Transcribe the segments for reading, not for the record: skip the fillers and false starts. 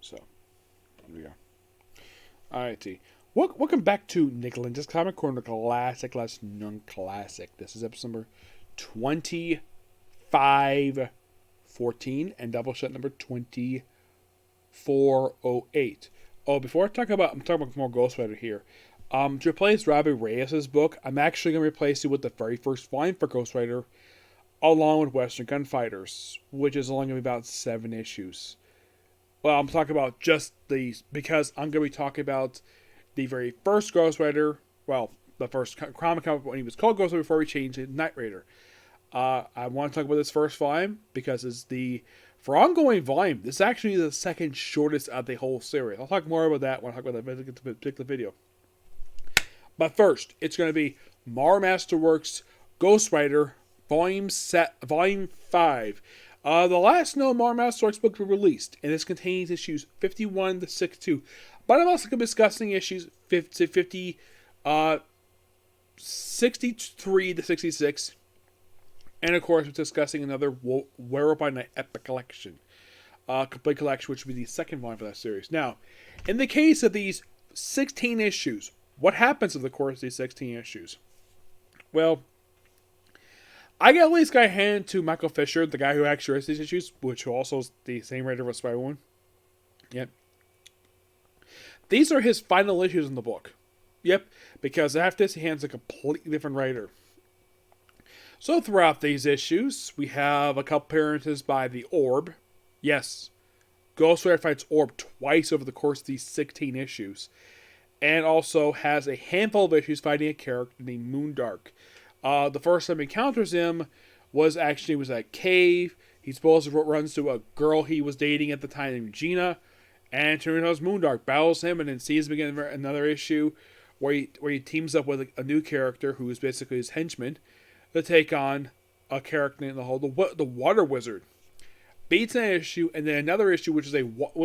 So, here we go. Alrighty. Welcome back to Nick Lenz's Comic Corner, classic, less non-classic. This is episode number 2514 and Doubleshot number 2408. Oh, before I'm talking about more Ghost Rider here. To replace Robbie Reyes' book, I'm actually going to replace it with the very first volume for Ghost Rider, along with Western Gunfighters, which is only going to be about 7 issues. Well, I'm talking about just these, because I'm going to be talking about the very first Ghost Rider, well, the first comic when he was called Ghost Rider before we changed it to Knight Rider. I want to talk about this first volume, because it's for ongoing volume, this is actually the second shortest of the whole series. I'll talk more about that when I talk about that particular video. But first, it's going to be Masterworks Ghost Rider Volume 5. The last known Masterworks book was released, and this contains issues 51 to 62. But I'm also going to be discussing issues 63 to 66. And of course, we're discussing another Werewolf by Night Epic Collection. Complete collection, which will be the second volume for that series. Now, in the case of these 16 issues, what happens in the course of these 16 issues? Well, I at least got a hand to Michael Fisher, the guy who actually writes these issues, which also is the same writer for Spider-Woman. Yep. These are his final issues in the book. Yep, because after this, he hands a completely different writer. So throughout these issues, we have a couple appearances by the Orb. Yes, Ghost Rider fights Orb twice over the course of these 16 issues. And also has a handful of issues fighting a character named Moondark. The first time he encounters him was at a cave. He supposedly runs to a girl he was dating at the time named Gina. And turns out Moondark battles him and then sees him again in another issue where he teams up with a new character who is basically his henchman to take on a character named the Water Wizard. Beats an issue, and then another issue which is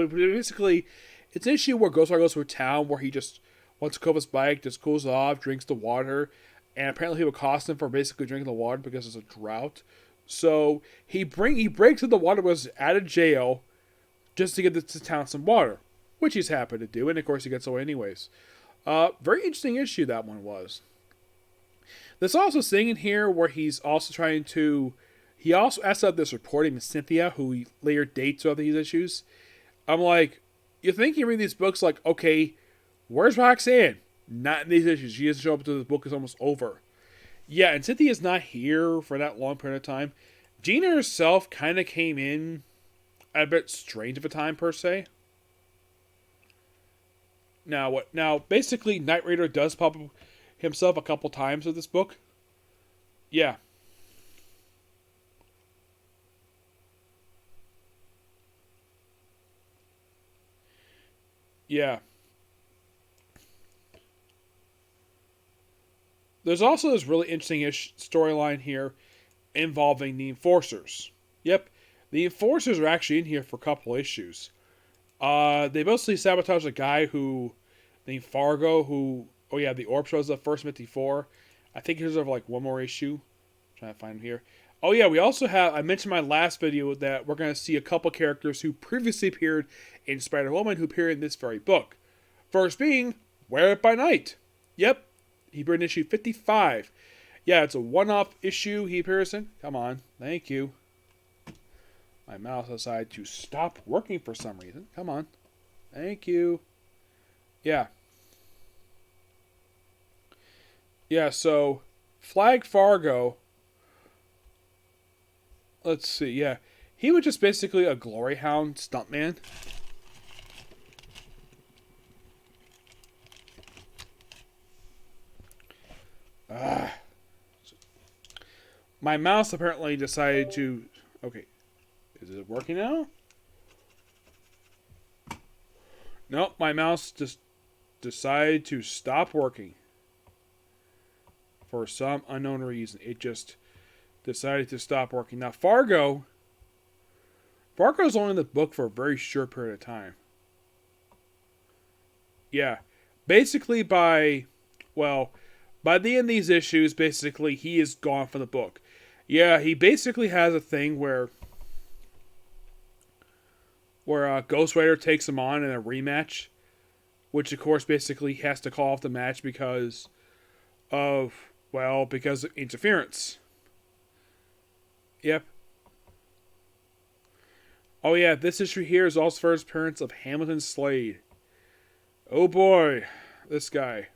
basically it's an issue where Ghost Rider goes to a town where he just wants to cool his bike, just cools off, drinks the water, and apparently he would cost him for basically drinking the water because it's a drought. So he breaks in the Water Wizard out of jail just to get this town some water, which he's happy to do, and of course he gets away anyways. Very interesting issue that one was. There's also a thing in here where he's also trying to... He also asks out this reporting to Cynthia, who he later dates throughout these issues. I'm like, you think you read these books like, okay, where's Roxanne? Not in these issues. She doesn't show up until the book is almost over. Yeah, and Cynthia's not here for that long period of time. Gina herself kind of came in at a bit strange of a time, per se. Now, basically, Knight Rider does pop up himself a couple times in this book. Yeah. Yeah. There's also this really interesting storyline here involving the Enforcers. Yep, the Enforcers are actually in here for a couple issues. They mostly sabotage a guy named Fargo, the Orb shows up first 54. I think here's like one more issue. I'm trying to find him here. Oh yeah, we also have, I mentioned in my last video that we're going to see a couple characters who previously appeared in Spider-Woman who appear in this very book. First being Werewolf by Night. Yep, he appeared in issue 55. Yeah, it's a one-off issue he appears in. Come on, thank you. My mouse decided to stop working for some reason. Come on. Thank you. Yeah. Yeah, so Flag Fargo. Let's see, yeah. He was just basically a glory hound stuntman. My mouse apparently decided to... Okay. Is it working now? Nope, my mouse just decided to stop working. For some unknown reason. It just decided to stop working. Now, Fargo's only in the book for a very short period of time. Yeah. Basically by the end of these issues, basically, he is gone from the book. Yeah, he basically has a thing where... where Ghost Rider takes him on in a rematch, which of course basically has to call off the match because of interference. Yep. Oh yeah, this issue here is also first appearance of Hamilton Slade. Oh boy, this guy.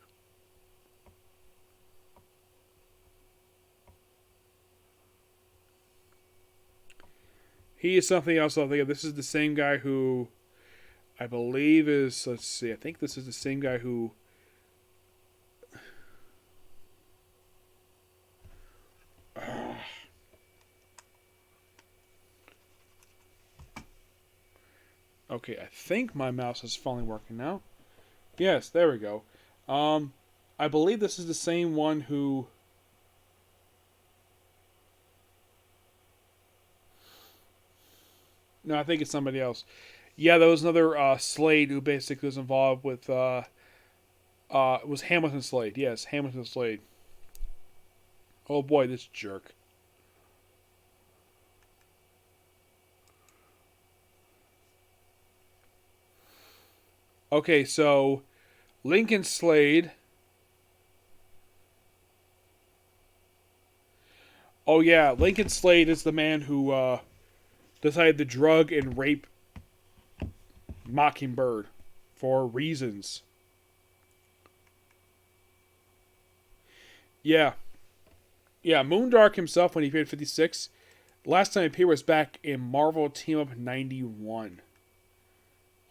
He is something else. I think this is the same guy who, I believe is. Let's see. I think this is the same guy who. Okay, I think my mouse is finally working now. Yes, there we go. I believe this is the same one who. No, I think it's somebody else. Yeah, there was another Slade who basically was involved with. It was Hamilton Slade. Yes, Hamilton Slade. Oh boy, this jerk. Okay, so Lincoln Slade. Oh yeah, Lincoln Slade is the man who decided to drug and rape Mockingbird for reasons. Yeah. Yeah, Moondark himself, when he appeared in 56, last time he appeared was back in Marvel Team Up 91.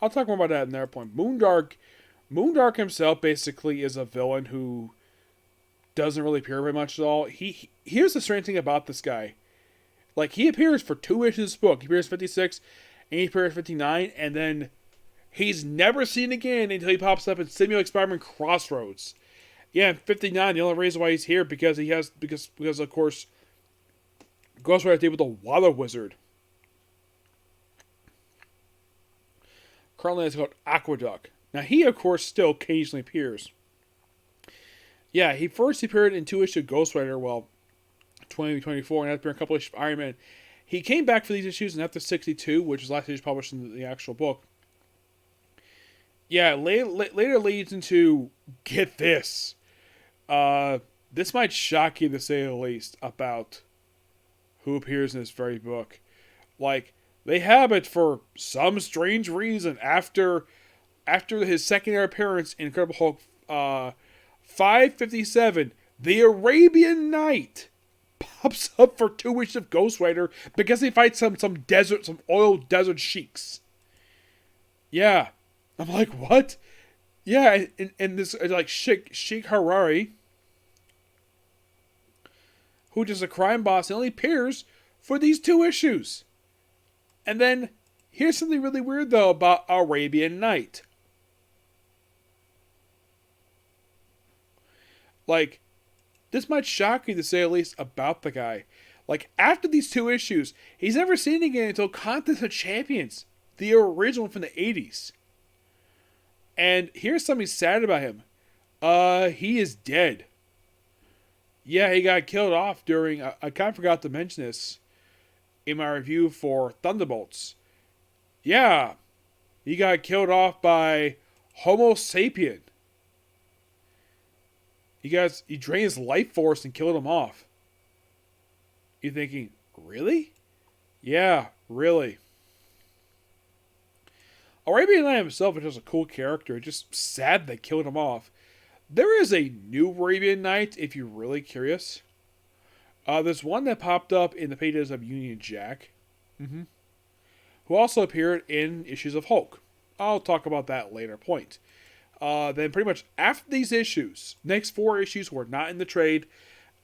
I'll talk more about that at another point. Moondark himself basically is a villain who doesn't really appear very much at all. Here's the strange thing about this guy. Like, he appears for 2 issues of this book. He appears 56, and he appears 59, and then he's never seen again until he pops up in Simulated Spider-Man Crossroads. Yeah, in 59, the only reason why he's here because of course Ghost Rider did with the Water Wizard. Currently it's called Aqueduct. Now he of course still occasionally appears. Yeah, he first appeared in 2 issues of Ghost Rider, 2024, and after a couple issues of Iron Man. He came back for these issues in after 62, which was last issue published in the actual book. Yeah, later leads into, get this. This might shock you to say the least about who appears in this very book. Like, they have it for some strange reason after his secondary appearance in Incredible Hulk 557, the Arabian Night pops up for 2 issues of Ghost Rider because he fights some oil desert sheiks. Yeah. I'm like, what? Yeah, and this, like, Sheikh Harari, who is a crime boss, and only appears for these 2 issues. And then, here's something really weird, though, about Arabian Night. Like, this might shock you to say at least about the guy. Like, after these 2 issues, he's never seen again until Contest of Champions, the original from the 80s. And here's something sad about him. He is dead. Yeah, he got killed off during... I kind of forgot to mention this in my review for Thunderbolts. Yeah, he got killed off by Homo sapien. He drained his life force and killed him off. You're thinking, really? Yeah, really. Arabian Night himself is just a cool character. Just sad they killed him off. There is a new Arabian Night, if you're really curious. There's one that popped up in the pages of Union Jack. Who also appeared in issues of Hulk. I'll talk about that later point. Then pretty much after these issues, next 4 issues were not in the trade.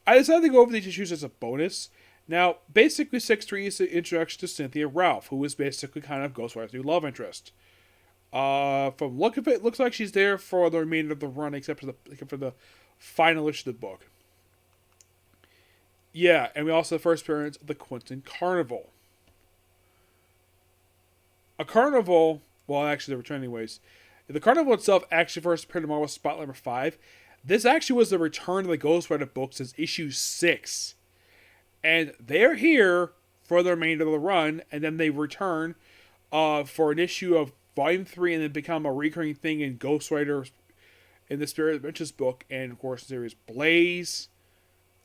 I decided to go over these issues as a bonus. Now, basically 6-3 is the introduction to Cynthia Ralph, who is basically kind of Ghost Rider's new love interest. From look of it, looks like she's there for the remainder of the run, except for the final issue of the book. Yeah, and we also have the first appearance of the Quentin Carnival. A carnival, well, actually, they return anyways. The carnival itself actually first appeared in Marvel Spotlight number 5. This actually was the return of the Ghost Rider book since issue 6. And they're here for the remainder of the run, and then they return for an issue of Volume 3 and then become a recurring thing in Ghost Rider in the Spirit Adventures book, and of course the series Blaze.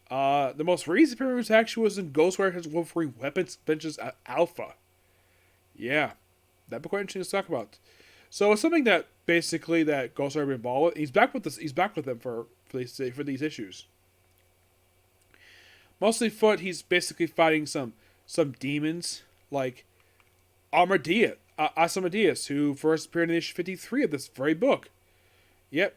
The most recent appearance actually was in Ghost Rider Wolverine Weapons Adventures Alpha. Yeah, that'd be quite interesting to talk about. So it's something that basically that Ghost Rider been involved with. He's back with this. He's back with them for these issues. Mostly foot. He's basically fighting some demons like Asmodeus, who first appeared in issue 53 of this very book. Yep.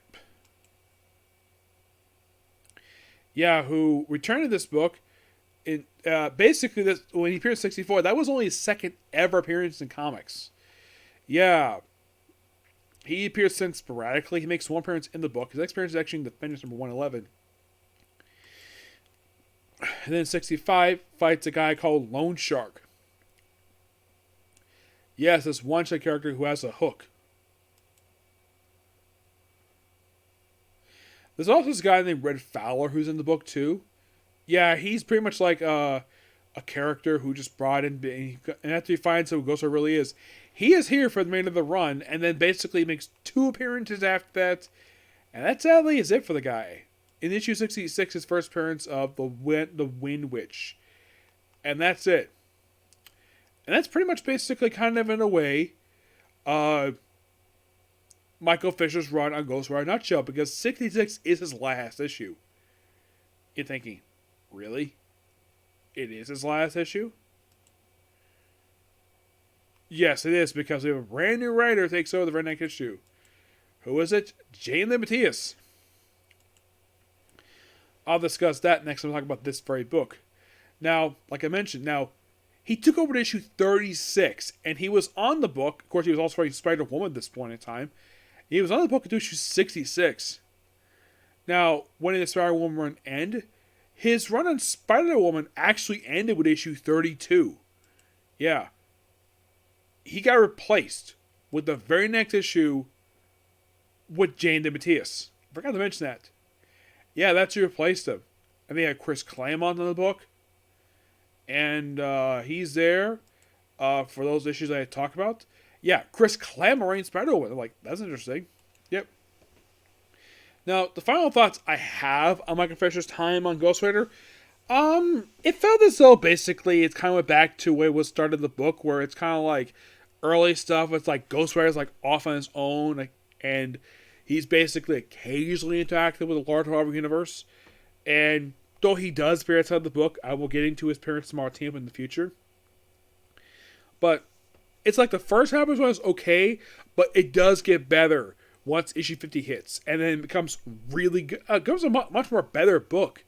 Yeah, who returned to this book. In basically, this when he appeared in 64, that was only his second ever appearance in comics. Yeah. He appears since sporadically. He makes one appearance in the book. His next appearance is actually in Defenders number 111. And then 65 fights a guy called Lone Shark. Yes, this one-shot character who has a hook. There's also this guy named Red Fowler who's in the book too. Yeah, he's pretty much like a character who just brought in, and after he finds who Ghost Rider really is, he is here for the remainder of the run, and then basically makes 2 appearances after that, and that sadly is it for the guy. In issue 66, his first appearance of the Wind Witch, and that's it. And that's pretty much basically kind of in a way, Michael Fisher's run on Ghost Rider Nutshell, because 66 is his last issue. You're thinking, really? It is his last issue? Yes, it is, because we have a brand new writer who takes over the very next issue. Who is it? Jane Limatius. I'll discuss that next when we talk about this very book. Now, like I mentioned, he took over to issue 36, and he was on the book. Of course, he was also writing Spider-Woman at this point in time. He was on the book until issue 66. Now, when did the Spider-Woman run end? His run on Spider-Woman actually ended with issue 32. Yeah. He got replaced with the very next issue with Jane DeMatteis. I forgot to mention that. Yeah, that's who replaced him. And they had Chris Claremont on the book. And he's there for those issues I talked about. Yeah, Chris Claremont in Spider-Woman. I'm like, that's interesting. Yep. Now, the final thoughts I have on Michael Fisher's time on Ghost Rider. It felt as though basically it's kind of went back to where it was started in the book, where it's kind of like early stuff. It's like Ghost Rider's like off on his own, and he's basically occasionally interacting with the larger Marvel universe. And though he does appear outside the book, I will get into his appearance tomorrow team in the future. But it's like the first half of the one is okay, but it does get better once issue 50 hits, and then it becomes really good. It becomes a much more better book.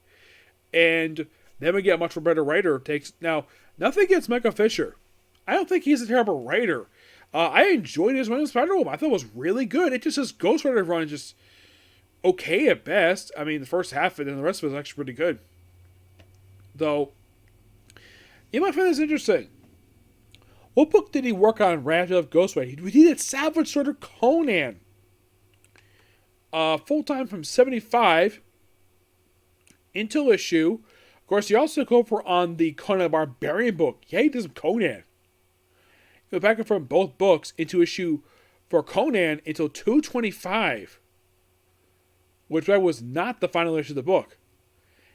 And then we get a much more better writer. Now, nothing against Michael Fisher. I don't think he's a terrible writer. I enjoyed his run in Spider-Woman. I thought it was really good. It just his Ghost Rider run is just okay at best. I mean, the first half of it and the rest of it was actually pretty good. Though, you might find this interesting. What book did he work on right after Ghost Rider? He did Savage Sword Conan. Full-time from 75 until issue. Of course, he also go for on the Conan Barbarian book. Yeah, he did some Conan. He went back and from both books into issue for Conan until 225, which was not the final issue of the book.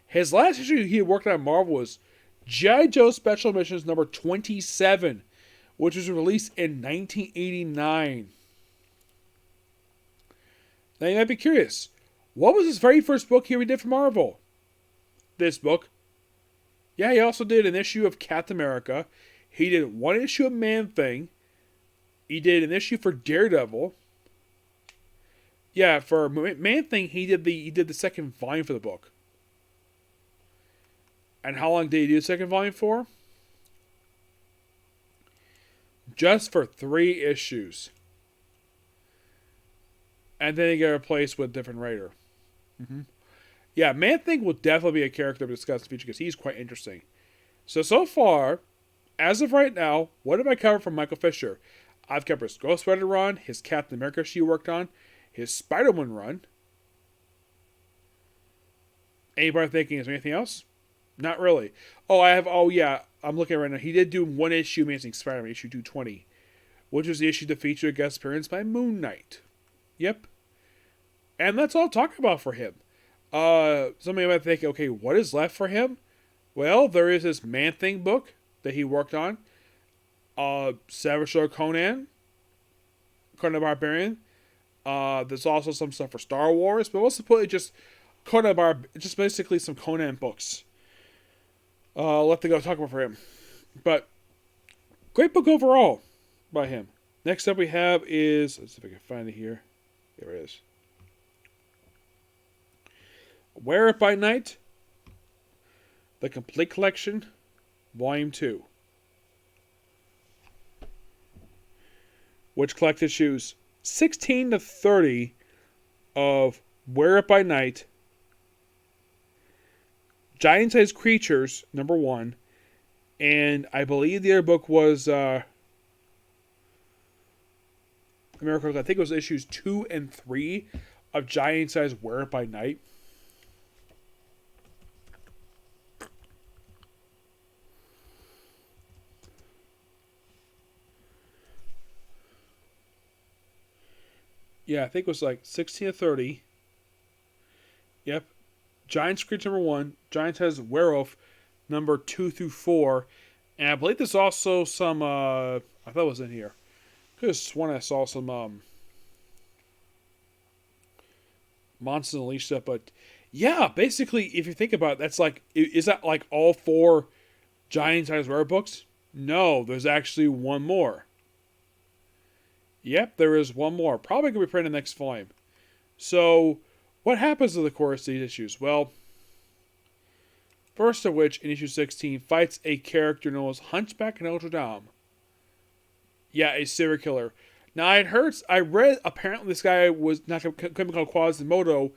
His last issue he had worked on Marvel was G.I. Joe Special Missions number 27, which was released in 1989. Now you might be curious, what was his very first book he did for Marvel? This book. Yeah, he also did an issue of Captain America. He did one issue of Man-Thing. He did an issue for Daredevil. Yeah, for Man-Thing, he did the second volume for the book. And how long did he do the second volume for? Just for 3 issues. And then he got replaced with a different writer. Yeah, Man-Thing will definitely be a character to discuss in the future because he's quite interesting. So far, as of right now, what have I covered from Michael Fisher? I've covered his Ghost Rider run, his Captain America she worked on, his Spider-Man run. Anybody thinking, is there anything else? Not really. I'm looking right now. He did do one issue Amazing Spider-Man, issue 220. which was the issue that featured a guest appearance by Moon Knight. Yep. And that's all I'll talk about for him. Somebody might think, okay, what is left for him? Well, there is this Man-Thing book that he worked on. Savage Sword Conan the Barbarian. There's also some stuff for Star Wars, but most importantly, just just basically some Conan books. Let the go talk about for him. But great book overall by him. Next up we have is, let's see if I can find it here. There it is. Wear It by Night, The Complete Collection, Volume 2. Which collect issues 16 to 30 of Wear It by Night, Giant-Sized Creatures, number 1, and I believe the other book was Miracles. I think it was issues 2 and 3 of Giant-Sized Wear It by Night. Yeah, I think it was like 16 to 30. Yep. Giant Screech number 1. Giant has Werewolf number 2 through 4. And I believe there's also some, I thought it was in here. I could have sworn I saw some, Monsters Unleashed stuff. But, yeah, basically, if you think about it, that's like, is that like all 4 Giant-Sized Werewolf books? No, there's actually one more. Yep, there is one more. Probably going to be printed in the next volume. So, what happens in the course of these issues? Well, first of which, in issue 16, fights a character known as Hunchback Notre Dame. Yeah, a serial killer. Now, I read, apparently this guy was not couldn't be called Quasimodo.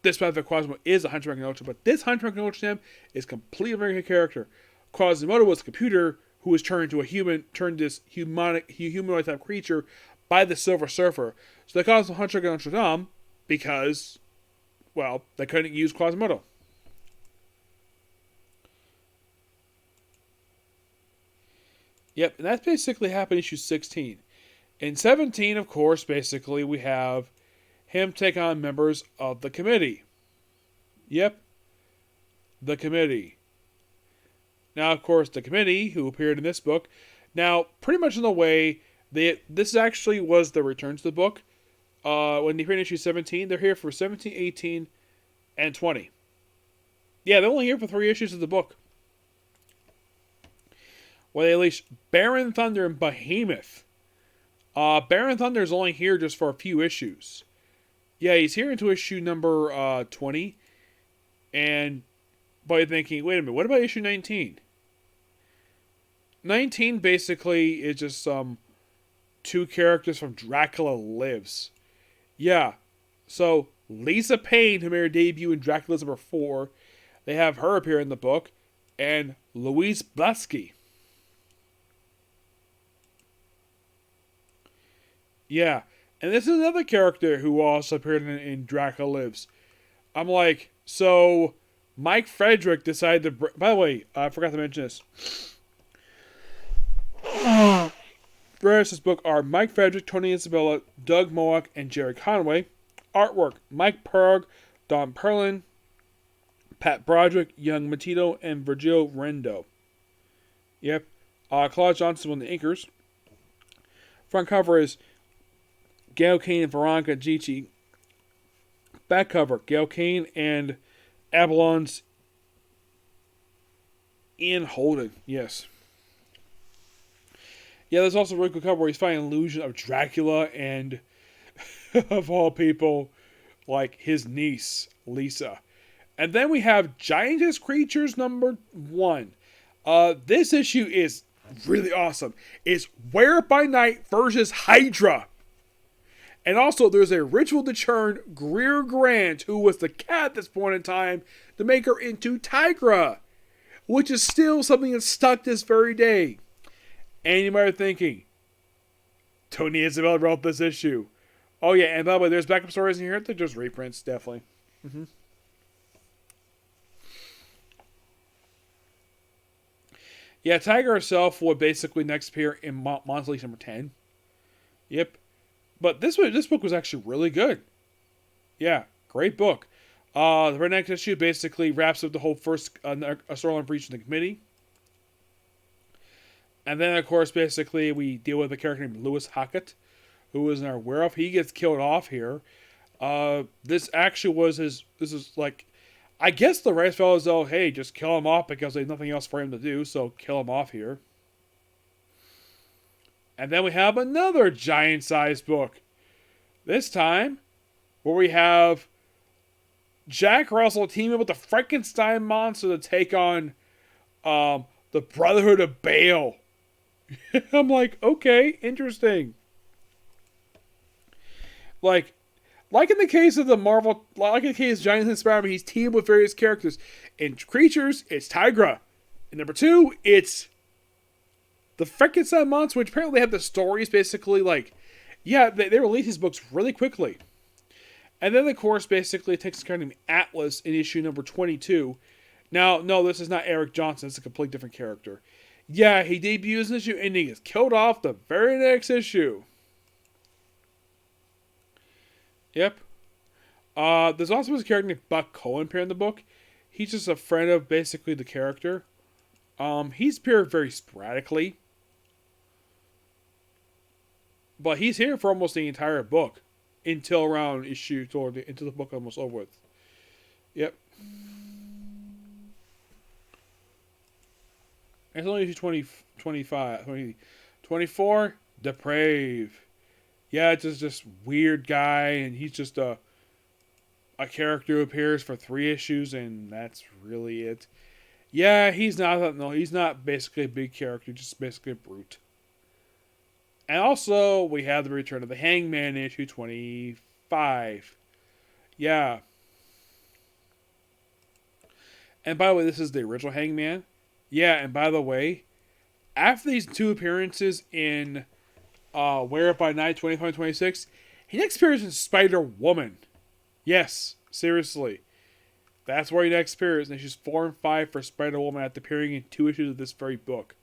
This specific Quasimodo is a Hunchback Notre Dame, but this Hunchback Notre Dame is completely American character. Quasimodo was a computer who was turned to a human, turned this humanoid type creature by the Silver Surfer. So they called him Hunchback Notre Dame because, well, they couldn't use Quasimodo. Yep, and that's basically happened in issue 16. In 17, of course, basically, we have him take on members of the committee. Yep, the committee. Now, of course, the committee, who appeared in this book, now, pretty much in the way, this actually was the return to the book. When they appeared in issue 17, they're here for 17, 18, and 20. Yeah, they're only here for 3 issues of the book. Well, they unleash Baron Thunder and Behemoth. Baron Thunder is only here just for a few issues. Yeah, he's here into issue number 20. And, but you're thinking, wait a minute, what about issue 19? 19 basically is just some 2 characters from Dracula Lives. Yeah, so Lisa Payne, who made her debut in Dracula number 4, they have her appear in the book, and Louise Blasky. Yeah, and this is another character who also appeared in Dracula Lives. I'm like, so Mike Frederick decided to... By the way, I forgot to mention this. Writers of this book are Mike Frederick, Tony Isabella, Doug Moak, and Jerry Conway. Artwork, Mike Perg, Don Perlin, Pat Broderick, Young Matito, and Virgil Rendo. Yep. Claude Johnson one of the inkers. Front cover is Gail Kane and Veronica Gicci. Back cover, Gail Kane and Abalon's Ian Holden. Yes. Yeah, there's also a really cool cover where he's fighting an illusion of Dracula and, of all people, like his niece, Lisa. And then we have Giantess Creatures number 1. This issue is really awesome. It's Wear It by Night versus Hydra. And also, there's a ritual to churn Greer Grant, who was the cat at this point in time, to make her into Tigra, which is still something that's stuck this very day. And you might be thinking, Tony Isabella wrote this issue. Oh yeah, and by the way, there's backup stories in here. They're just reprints, definitely. Mm-hmm. Yeah, Tiger herself would basically next appear in Monster League number 10. Yep. But this book was actually really good. Yeah, great book. The very next issue basically wraps up the whole first storyline for each of the committee. And then, of course, basically, we deal with a character named Lewis Hackett, who is in our werewolf. He gets killed off here. This actually was his. This is like, I guess the rights fellows though, hey, just kill him off because there's nothing else for him to do, so kill him off here. And then we have another giant-sized book. This time, where we have Jack Russell teaming with the Frankenstein monster to take on the Brotherhood of Bale. I'm like, okay, interesting. Like in the case of the Marvel, like in the case of Giants and Spider-Man, he's teamed with various characters. In Creatures, it's Tigra. In number 2, it's the Frankenstein monster, which apparently have the stories basically like, yeah, they release these books really quickly. And then, of course, basically it takes a character named Atlas in issue number 22. Now, no, this is not Eric Johnson. It's a completely different character. Yeah, he debuts in this issue and he gets killed off the very next issue. Yep. There's also a character named Buck Cohen appearing in the book. He's just a friend of basically the character. He's appeared very sporadically. But he's here for almost the entire book. Until around issue, until the book almost over with. Yep. It's only issue 24, Deprave. Yeah, it's just weird guy, and he's just a character who appears for 3 issues, and that's really it. Yeah, he's not basically a big character, just basically a brute. And also, we have the return of the Hangman in issue 25. Yeah. And by the way, this is the original Hangman. Yeah, and by the way, after these 2 appearances in Werewolf by Night 25-26, he next appears in Spider-Woman. Yes, seriously. That's where he next appears in issues 4 and 5 for Spider-Woman after appearing in 2 issues of this very book.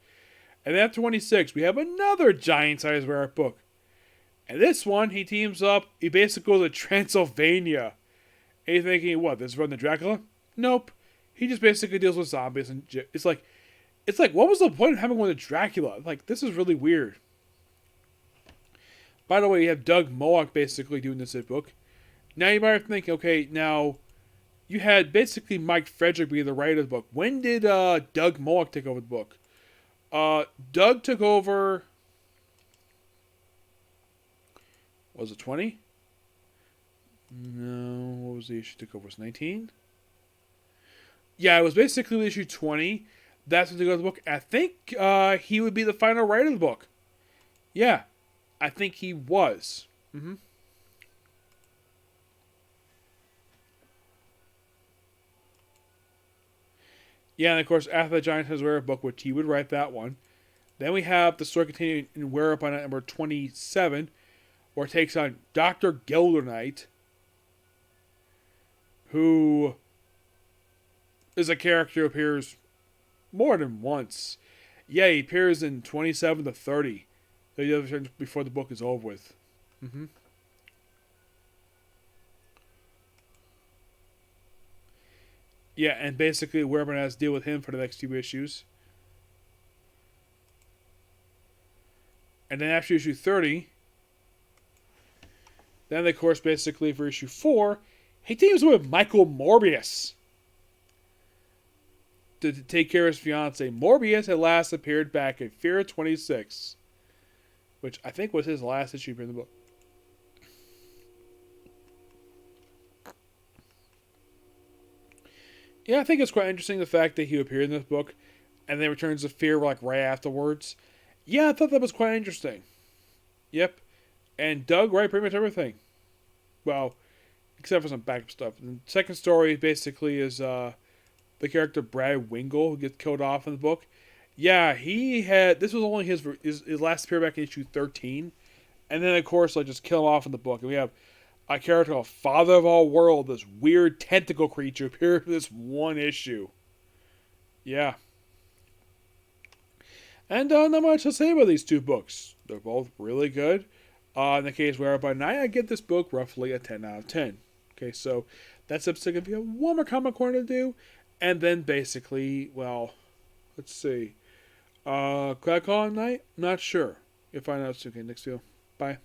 And then at 26, we have another giant-sized werewolf book. And this one, he teams up, he basically goes to Transylvania. And you're thinking, what, this is from the Dracula? Nope. He just basically deals with zombies, and it's like, what was the point of having one with Dracula? Like, this is really weird. By the way, you have Doug Moak basically doing this book. Now you might think, okay, now, you had basically Mike Frederick be the writer of the book. When did Doug Moak take over the book? Doug took over, was it 20? No, what was the issue took over? Was it 19? Yeah, it was basically issue 20. That's when they go to the book. I think he would be the final writer of the book. Yeah, I think he was. Mm-hmm. Yeah, and of course, after the Giant Has Werewolf book, which he would write that one. Then we have the story continuing in Werewolf by Night number 27, where it takes on Dr. Gildernight, who is a character who appears more than once. Yeah, he appears in 27 to 30. Before the book is over with. Mm-hmm. Yeah, and basically Werewolf has to deal with him for the next 2 issues. And then after issue 30, then of course basically for issue 4, he teams with Michael Morbius to take care of his fiancée. Morbius had last appeared back in Fear 26, which I think was his last issue in the book. Yeah, I think it's quite interesting the fact that he appeared in this book and then returns to Fear like right afterwards. Yeah, I thought that was quite interesting. Yep. And Doug wrote pretty much everything. Well, except for some backup stuff. And the second story basically is the character Brad Wingle who gets killed off in the book. Yeah, this was only his last appear back in issue 13. And then, of course, just kill him off in the book. And we have a character called Father of All World, this weird tentacle creature, appeared in this one issue. Yeah. And not much to say about these 2 books. They're both really good. In the case Werewolf by Night, I give this book roughly a 10 out of 10. Okay, so that's episode. If you have one more comic corner to do, and then basically, well, let's see. Could I call it a night? Not sure. You'll find out soon. Okay, next video. Bye.